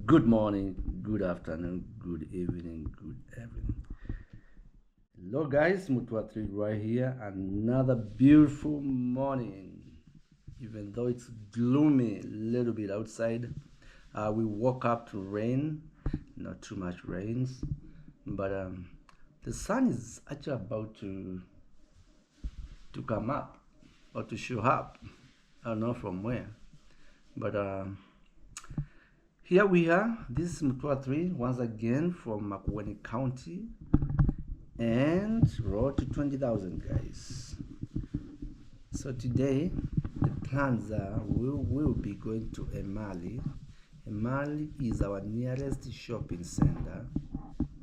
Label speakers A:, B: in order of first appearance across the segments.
A: Good morning, good afternoon, good evening, good evening. Hello, guys, Mutwatri right here. Another beautiful morning. Even though it's gloomy a little bit outside, we woke up to rain, not too much rains, but the sun is actually about to come up or to show up. I don't know from where, but here we are. This is Mutwa 3 once again from Makueni County and road to 20,000, guys. So today the plans are we will be going to Emali. Emali is our nearest shopping center,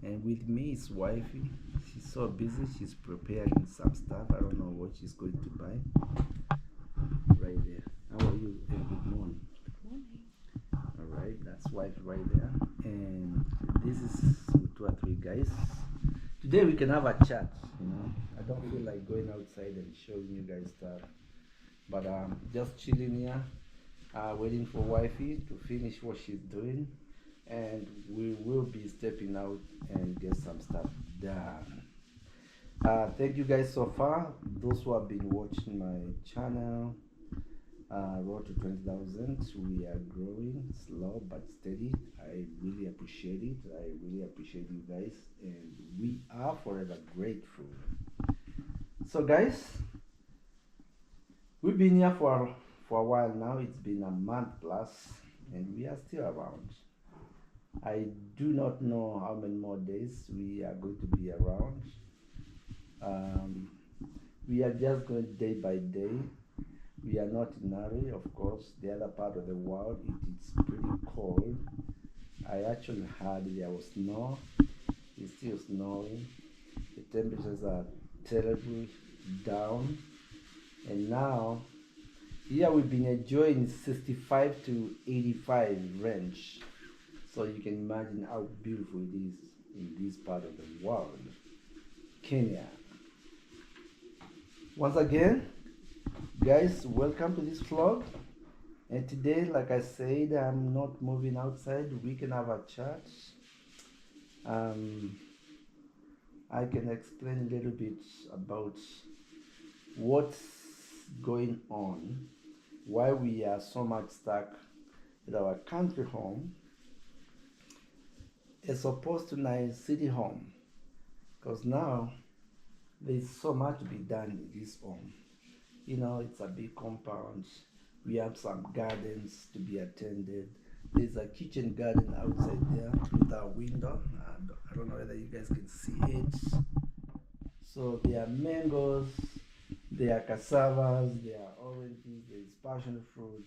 A: and with me is wifey. She's so busy, she's preparing some stuff. I don't know what she's going to buy. Right there. How are you? And good morning. All right, that's wife right there. And this is 2 or 3 guys. Today we can have a chat. I don't feel like going outside and showing you guys stuff, but just chilling here, waiting for wifey to finish what she's doing, and we will be stepping out and get some stuff done. Thank you guys so far. Those who have been watching my channel. Road to 20,000. We are growing slow but steady. I really appreciate it. I really appreciate you guys, and we are forever grateful. So, guys, we've been here for a while now. It's been a month plus, and we are still around. I do not know how many more days we are going to be around. We are just going day by day. We are not in a hurry, of course. The other part of the world, it's pretty cold. I actually heard there was snow. It's still snowing. The temperatures are terribly down. And now, here we've been enjoying 65 to 85 range. So you can imagine how beautiful it is in this part of the world. Kenya. Once again, guys, welcome to this vlog. And today, like I said, I'm not moving outside. We can have a chat. I can explain a little bit about what's going on, why we are so much stuck with our country home as opposed to nice city home, because now there's so much to be done in this home. It's a big compound. We have some gardens to be attended. There's a kitchen garden outside there with a window. I don't know whether you guys can see it. So there are mangoes, there are cassavas, there are oranges, there is passion fruit.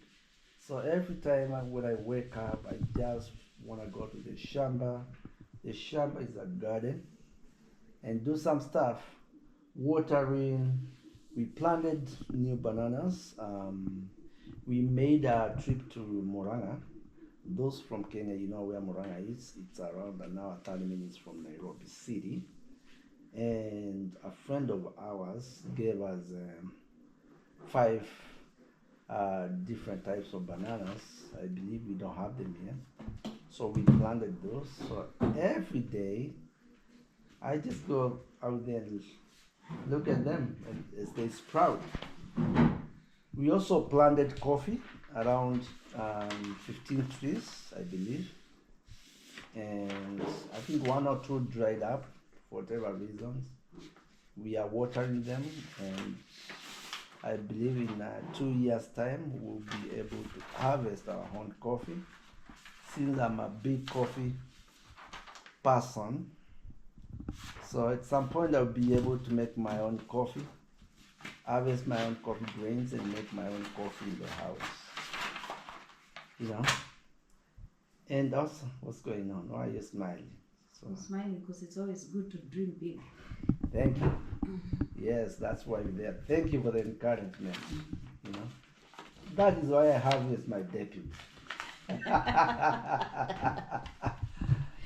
A: So every time when I wake up, I just want to go to the shamba. The shamba is a garden, and do some stuff, watering. We planted new bananas. We made a trip to Murang'a. Those from Kenya, you know where Murang'a is. It's around an hour, 30 minutes from Nairobi City. And a friend of ours gave us 5 different types of bananas. I believe we don't have them here. So we planted those. So every day, I just go out there and look at them as they sprout. We also planted coffee, around 15 trees, I believe. And I think 1 or 2 dried up for whatever reasons. We are watering them, and I believe in 2 years' time we'll be able to harvest our own coffee. Since I'm a big coffee person, so at some point I'll be able to make my own coffee, harvest my own coffee grains, and make my own coffee in the house. And also, what's going on? Why are you smiling?
B: I'm smiling because it's always good to dream big.
A: Thank you. Yes, that's why you're there. Thank you for the encouragement. That is why I have you as my deputy.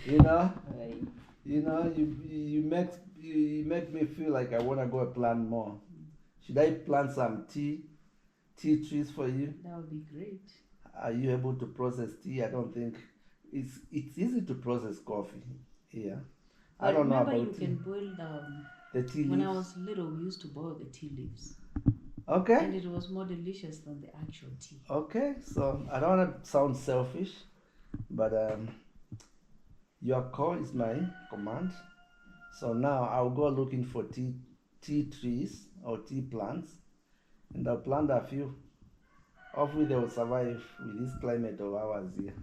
B: Right.
A: You make me feel like I want to go and plant more. Should I plant some tea trees for you?
B: That would be great.
A: Are you able to process tea? I don't think it's easy to process coffee here. I
B: But
A: don't know
B: remember,
A: about
B: you
A: tea.
B: can boil
A: The tea
B: When I
A: leaves.
B: was little, we used to boil the tea leaves,
A: Okay.
B: and it was more delicious than the actual tea.
A: Okay. So I don't want to sound selfish, but your call is my command. So now I'll go looking for tea trees or tea plants, and I'll plant a few. Hopefully they will survive with this climate of ours here.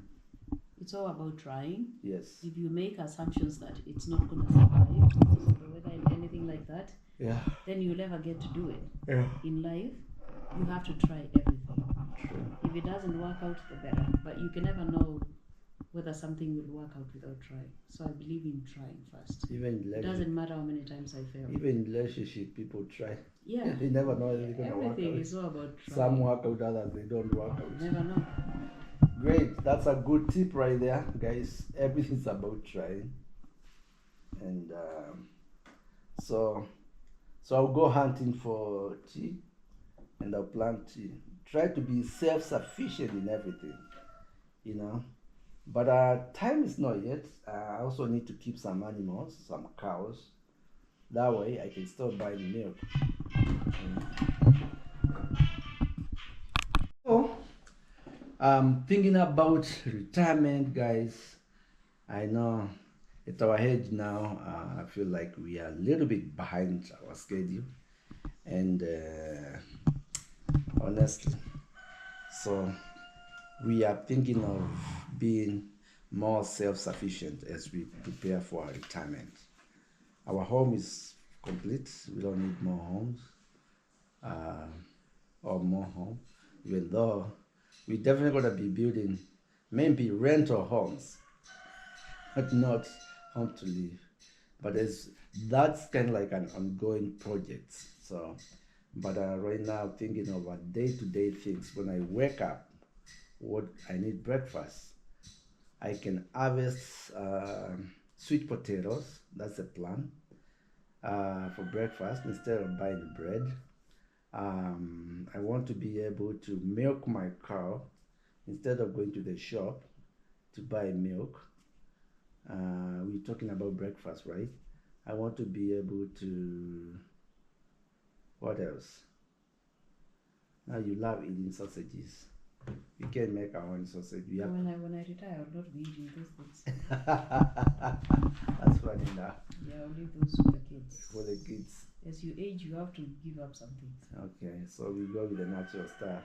B: It's all about trying.
A: Yes.
B: If you make assumptions that it's not going to survive because of the weather and anything like that,
A: Yeah.
B: then you'll never get to do it.
A: Yeah.
B: In life, you have to try everything.
A: True.
B: If it doesn't work out, the better. But you can never know whether something will work out without trying. So I believe in trying first.
A: Even in
B: It
A: relationship,
B: doesn't matter how many times I fail.
A: even in relationship, people try.
B: Yeah.
A: They never know if it's gonna work
B: Everything
A: out.
B: is all about trying.
A: Some work out, others they don't work
B: You
A: out.
B: never know.
A: Great, that's a good tip right there, guys. Everything's about trying, and so I'll go hunting for tea, and I'll plant tea. Try to be self-sufficient in everything, you know. But time is not yet. I also need to keep some animals, some cows. That way, I can still buy milk. So, thinking about retirement, guys. I know at our age now, I feel like we are a little bit behind our schedule, and honestly, so we are thinking of being more self-sufficient as we prepare for our retirement. Our home is complete. We don't need more homes or more home, even though we definitely gonna be building maybe rental homes, but not home to live. But that's kind of like an ongoing project. So, but right now thinking about day-to-day things. When I wake up, what I need breakfast. I can harvest sweet potatoes. That's the plan for breakfast instead of buying bread. I want to be able to milk my cow instead of going to the shop to buy milk. We're talking about breakfast, right? I want to be able to. What else? Now you love eating sausages. We can make our own sausage. We have
B: When I retire, I will not be eating these things.
A: That's funny now.
B: Yeah, I'll leave those for the kids.
A: For the kids.
B: As you age, you have to give up some things.
A: Okay, so we go with the natural stuff.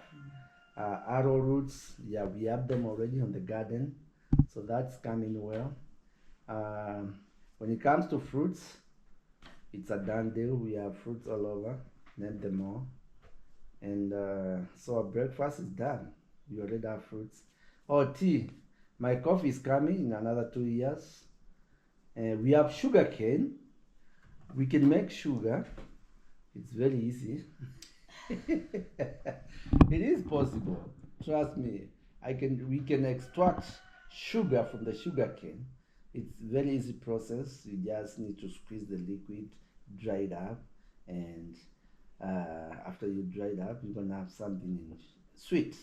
A: Arrowroots, yeah, we have them already on the garden, so that's coming well. When it comes to fruits, it's a done deal. We have fruits all over, name them all. And so our breakfast is done. We already have fruits. Oh, tea. My coffee is coming in another 2 years. We have sugar cane. We can make sugar. It's very easy. It is possible. Trust me. We can extract sugar from the sugar cane. It's very easy process. You just need to squeeze the liquid, dry it up, and after you dry it up, you're gonna have something sweet.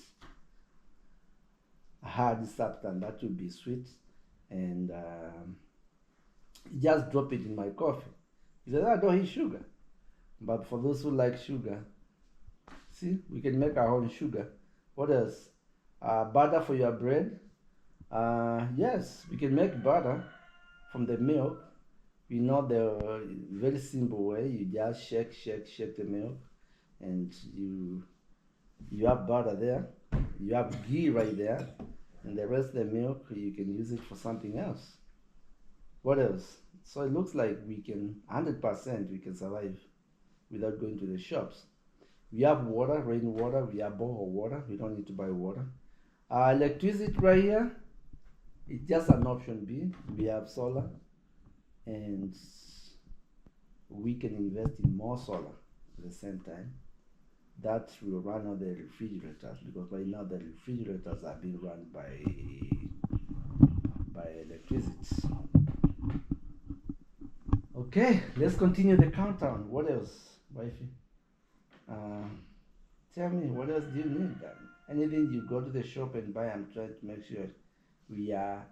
A: A hard substance that will be sweet, and you just drop it in my coffee. He says, I don't eat sugar. But for those who like sugar, see, we can make our own sugar. What else? Butter for your bread. Yes, we can make butter from the milk. We know the very simple way. You just shake the milk, and you have butter there. You have ghee right there, and the rest of the milk you can use it for something else. What else? So it looks like we can 100% we can survive without going to the shops. We have water, rainwater. We have borehole water. We don't need to buy water. Electricity right here. It's just an option B. We have solar, and we can invest in more solar at the same time. That will run on the refrigerators, because right now the refrigerators are being run by electricity. Okay, let's continue the countdown. What else, wifey? Tell me, what else do you need then? Anything you go to the shop and buy, I'm trying to make sure We are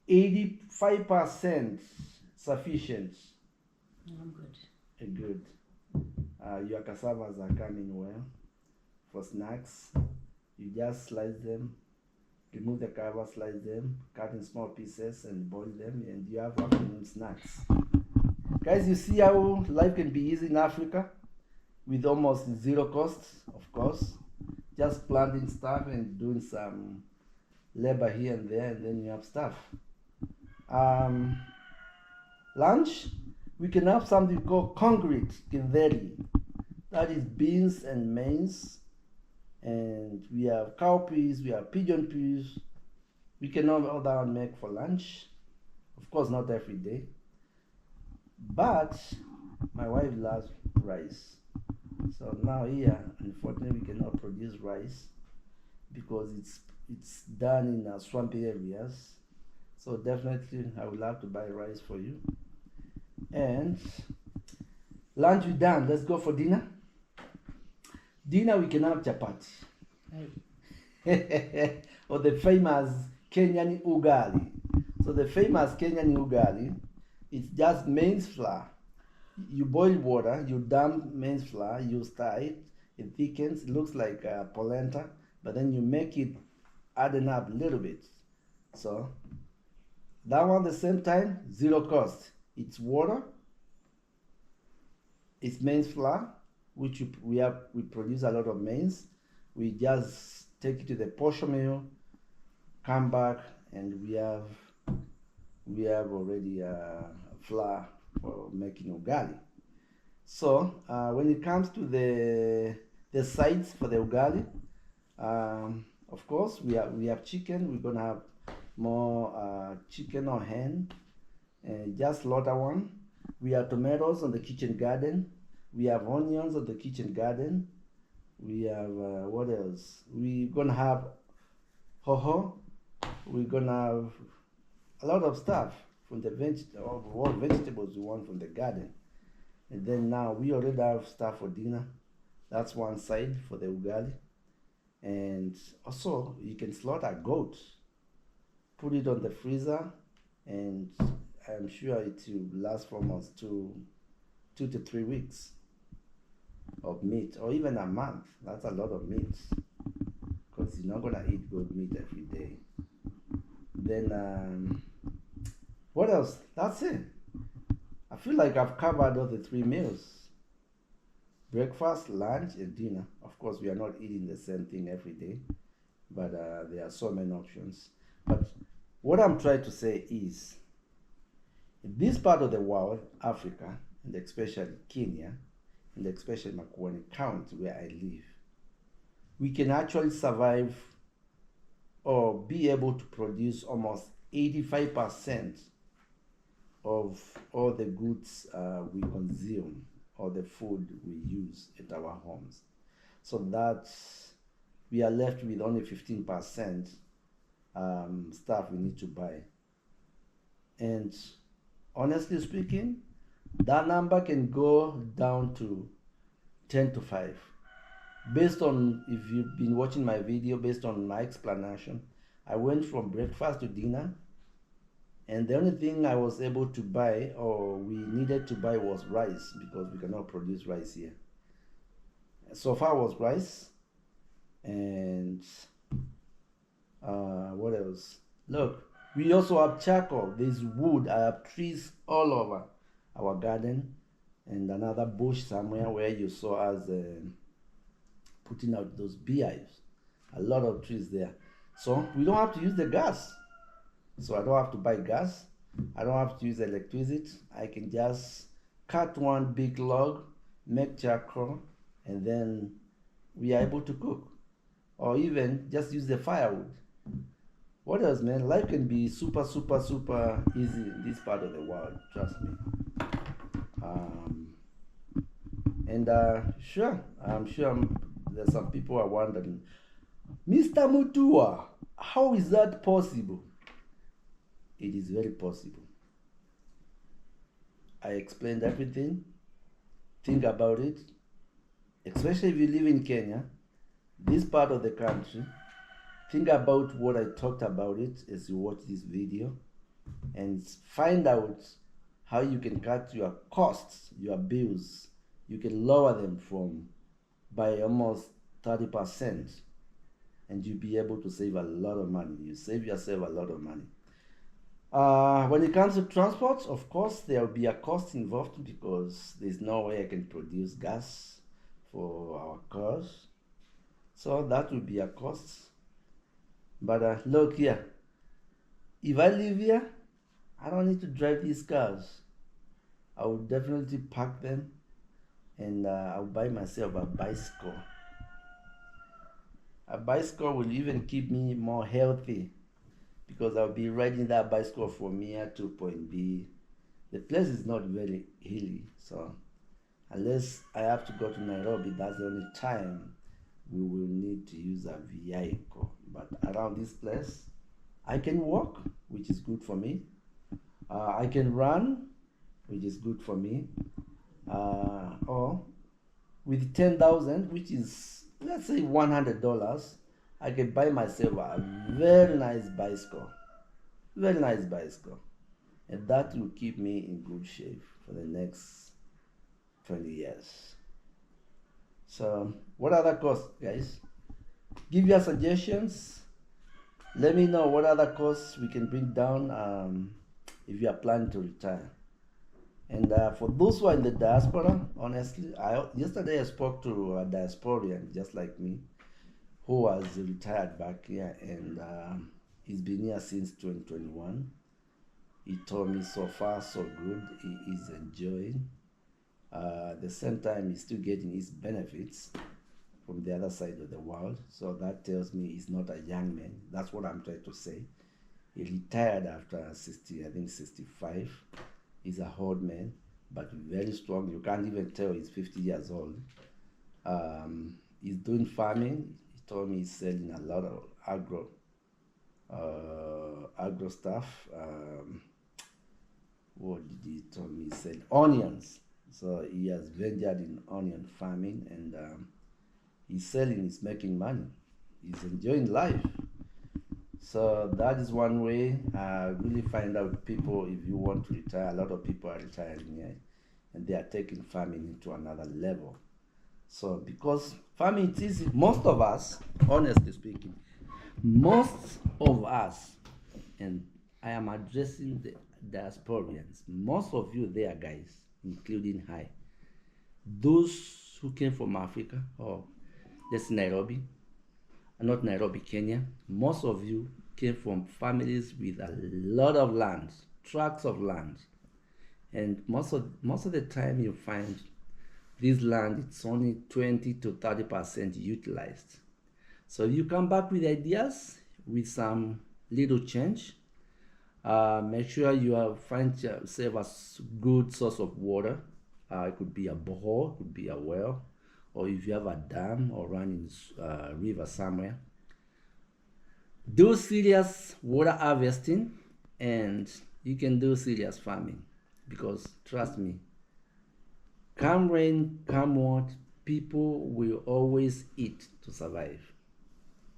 A: 85% sufficient.
B: I'm good.
A: Good. Your cassavas are coming well for snacks. You just slice them, remove the cover, slice them, cut in small pieces, and boil them, and you have afternoon snacks. Guys, you see how life can be easy in Africa with almost zero cost, of course. Just planting stuff and doing some labor here and there, and then you have stuff. Lunch, we can have something called concrete githeri. That is beans and maize. And we have cowpeas, we have pigeon peas. We can all that make for lunch. Of course, not every day. But my wife loves rice. So now here, unfortunately, we cannot produce rice because it's done in swampy areas. So definitely, I will have to buy rice for you. And lunch we done. Let's go for dinner. Dinner we can have chapati.
B: Hey.
A: Or the famous Kenyan ugali. So the famous Kenyan ugali, it's just maize flour. You boil water, you dump maize flour, you stir it, it thickens, it looks like polenta, but then you make it adding up a little bit. So that one at the same time, zero cost. It's water, it's maize flour, which we produce a lot of maize. We just take it to the posho mill, come back, and we have already flour for making ugali. So when it comes to the sides for the ugali, of course we have chicken. We're gonna have more chicken or hen, and just slaughter one. We have tomatoes on the kitchen garden. We have onions on the kitchen garden. We have what else? We're gonna have hoho. We're gonna have a lot of stuff from the all vegetables we want from the garden. And then now we already have stuff for dinner. That's one side for the ugali. And also you can slaughter a goat, put it on the freezer, and I'm sure it will last for almost 2 to 3 weeks of meat, or even a month. That's a lot of meat, because you're not gonna eat goat meat every day. Then what else? That's it. I feel like I've covered all the 3 meals: breakfast, lunch, and dinner. Of course, we are not eating the same thing every day, but there are so many options. But what I'm trying to say is, in this part of the world, Africa, and especially Kenya, and especially Makueni County, where I live, we can actually survive or be able to produce almost 85% of all the goods we consume, or the food we use at our homes. So that we are left with only 15% stuff we need to buy. And honestly speaking, that number can go down to 10 to 5. Based on, if you've been watching my video, based on my explanation, I went from breakfast to dinner, and the only thing I was able to buy, or we needed to buy, was rice, because we cannot produce rice here. So far was rice, and what else? Look, we also have charcoal. There's wood. I have trees all over our garden, and another bush somewhere where you saw us putting out those beehives. A lot of trees there. So we don't have to use the gas. So I don't have to buy gas. I don't have to use electricity. I can just cut one big log, make charcoal, and then we are able to cook. Or even just use the firewood. What else, man? Life can be super, super, super easy in this part of the world. Trust me. Sure, I'm sure there's some people are wondering, Mr. Mutua, how is that possible? It is very possible. I explained everything. Think about it. Especially if you live in Kenya, this part of the country, think about what I talked about it as you watch this video, and find out how you can cut your costs, your bills. You can lower them from by almost 30%, and you'll be able to save a lot of money. You save yourself a lot of money. When it comes to transport, of course, there will be a cost involved because there's no way I can produce gas for our cars. So that will be a cost. But look here, if I live here, I don't need to drive these cars. I will definitely park them, and I'll buy myself a bicycle. A bicycle will even keep me more healthy because I'll be riding that bicycle from here to point B. The place is not very hilly, so unless I have to go to Nairobi, that's the only time we will need to use a vehicle. But around this place, I can walk, which is good for me. I can run, which is good for me. Or with 10,000, which is, let's say, $100, I can buy myself a very nice bicycle. Very nice bicycle. And that will keep me in good shape for the next 20 years. So, what other costs, guys? Give your suggestions. Let me know what other costs we can bring down if you are planning to retire. And for those who are in the diaspora, honestly, yesterday I spoke to a diasporian just like me who was retired back here, and he's been here since 2021. He told me so far so good. He is enjoying. At the same time, he's still getting his benefits from the other side of the world. So that tells me he's not a young man. That's what I'm trying to say. He retired after 60, I think 65. He's a old man, but very strong. You can't even tell he's 50 years old. He's doing farming. He told me he's selling a lot of agro stuff. What did he tell me? He said onions. So he has ventured in onion farming, and he's selling. He's making money. He's enjoying life. So that is one way. Really find out people if you want to retire. A lot of people are retiring here, and they are taking farming into another level. So because farming is easy, most of us, honestly speaking, most of us, and I am addressing the diasporians, most of you there, guys, including High, those who came from Africa, or that's Nairobi, not Nairobi, Kenya. Most of you came from families with a lot of land, tracts of land, and most of the time you find this land, it's only 20 to 30% utilized. So you come back with ideas, with some little change. Make sure you find yourself a good source of water. It could be a borehole, it could be a well, or if you have a dam or running river somewhere. Do serious water harvesting, and you can do serious farming, because trust me, come rain, come what, people will always eat to survive.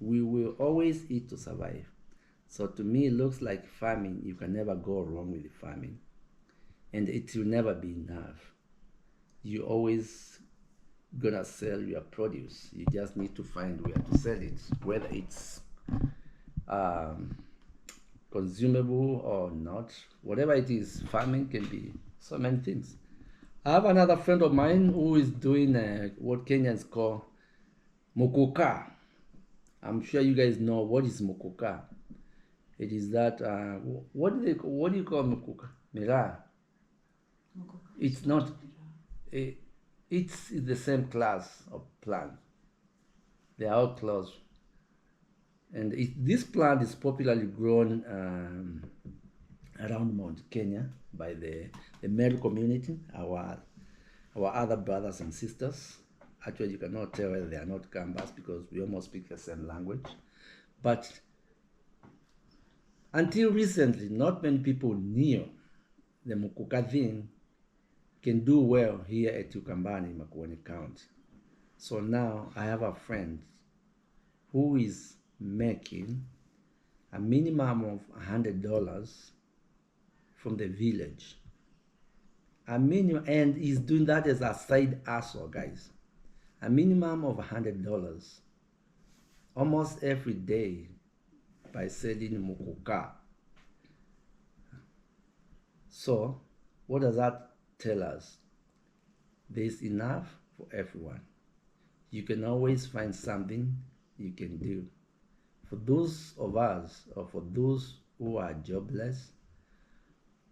A: We will always eat to survive. So to me, it looks like farming, you can never go wrong with farming. And it will never be enough. You always gonna sell your produce. You just need to find where to sell it, whether it's consumable or not. Whatever it is, farming can be so many things. I have another friend of mine who is doing what Kenyans call mukuka. I'm sure you guys know what is mukuka. It is that what do you call mukuka? Miraa. It's not. It's the same class of plant. They are all close. And this plant is popularly grown around Mount Kenya by the Meru community, our other brothers and sisters. Actually, you cannot tell whether they are not Kambas because we almost speak the same language. But until recently, not many people knew the mukuka thing can do well here at Ukambani, Makueni County. So now I have a friend who is making a minimum of $100 from the village. A minimum, and he's doing that as a side hustle, guys. A minimum of $100 almost every day by selling mukuka. So, what does that tell us? There's enough for everyone. You can always find something you can do. For those of us, or for those who are jobless,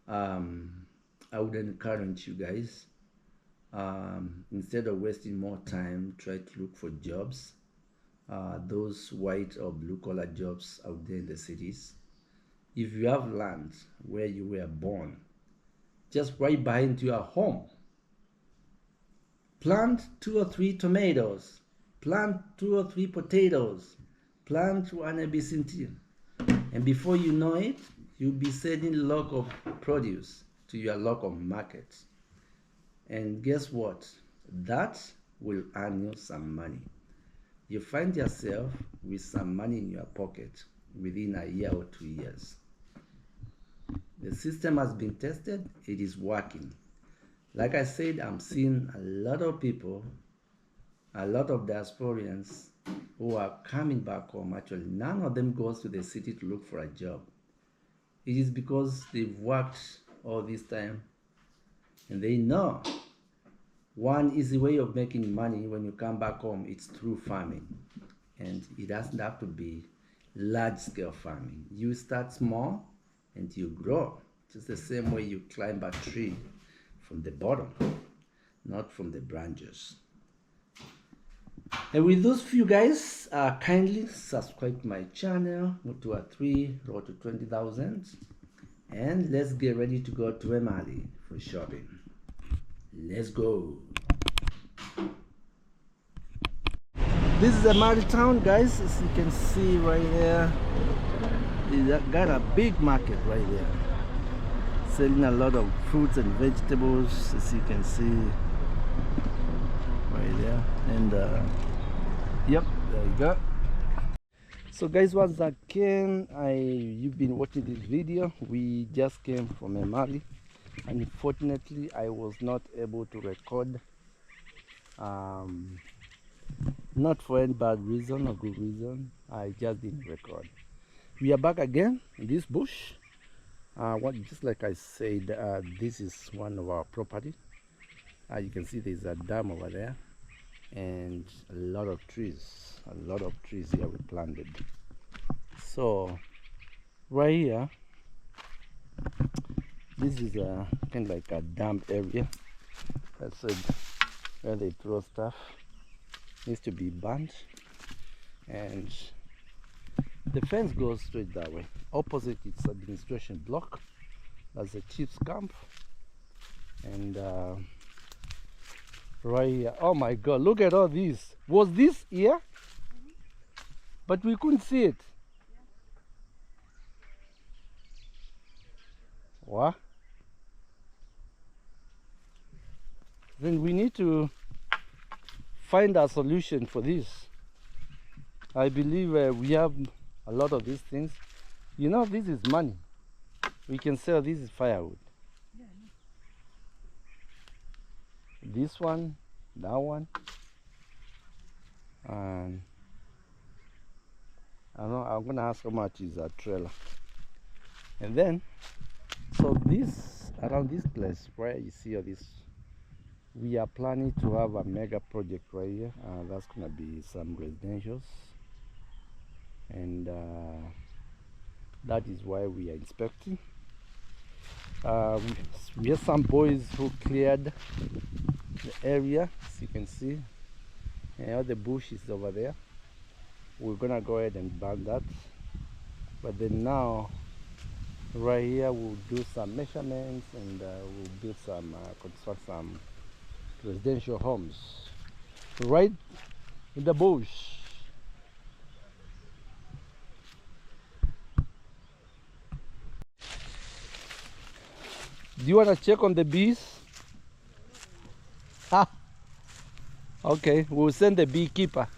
A: I would encourage you guys, instead of wasting more time, try to look for jobs, those white or blue collar jobs out there in the cities. If you have land where you were born, just right behind your home, plant 2 or 3 tomatoes, plant 2 or 3 potatoes, plant 1 ABCD, and before you know it, you'll be selling local produce to your local market. And guess what? That will earn you some money. You find yourself with some money in your pocket within a year or 2 years. The system has been tested, it is working. Like I said, I'm seeing a lot of people, a lot of diasporians who are coming back home. Actually, none of them goes to the city to look for a job. It is because they've worked all this time and they know one easy way of making money when you come back home, it's through farming. And it doesn't have to be large-scale farming. You start small and you grow. Just the same way you climb a tree from the bottom, not from the branches. And with those few guys, kindly subscribe to my channel, move to a 3, road to 20,000. And let's get ready to go to Emali for shopping. Let's go. This is Emali town, guys. As you can see right there, they got a big market right there, selling a lot of fruits and vegetables, as you can see right there. And yep, there you go. So guys, once again, you've been watching this video. We just came from Emali. Unfortunately, I was not able to record, not for any bad reason or good reason. I just didn't record. We are back again in this bush. Just like I said, this is one of our property. You can see there's a dam over there and a lot of trees here we planted. So right here, this is a kind of like a dump area. That's it, where they throw stuff. Needs to be burnt, and the fence goes straight that way. Opposite, it's administration block. That's a chief's camp. And right here, oh my god, look at all this. Was this here? But we couldn't see it. What? Then we need to find a solution for this. I believe we have a lot of these things. You know, this is money. We can sell this is firewood. Yeah, this one, that one, and I don't know, I'm gonna ask how much is a trailer. And then, so this, around this place where you see all this, we are planning to have a mega project right here. That's gonna be some residentials, and that is why we are inspecting. We have some boys who cleared the area, as you can see, and all the bush is over there. We're gonna go ahead and burn that, but then now right here we'll do some measurements, and we'll build some construct some residential homes right in the bush. Do you want to check on the bees? Ah, okay, we'll send the beekeeper.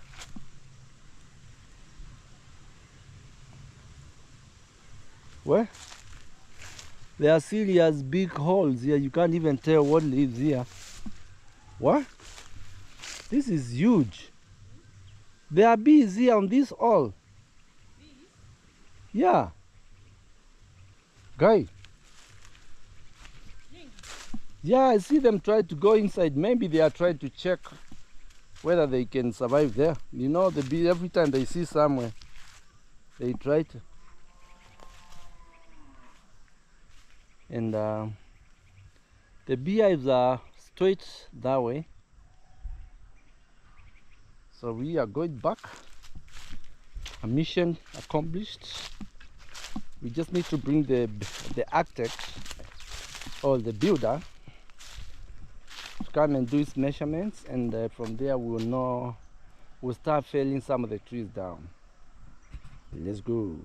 A: Where? There are serious big holes here. You can't even tell what lives here. What? This is huge. There are bees here on this hole. Yeah. Guy. Yeah, I see them try to go inside. Maybe they are trying to check whether they can survive there. You know, the bee, every time they see somewhere, they try to. And the beehives are straight that way. So we are going back. A mission accomplished. We just need to bring the architect or the builder to come and do his measurements, and from there we'll know, we'll start felling some of the trees down. Let's go.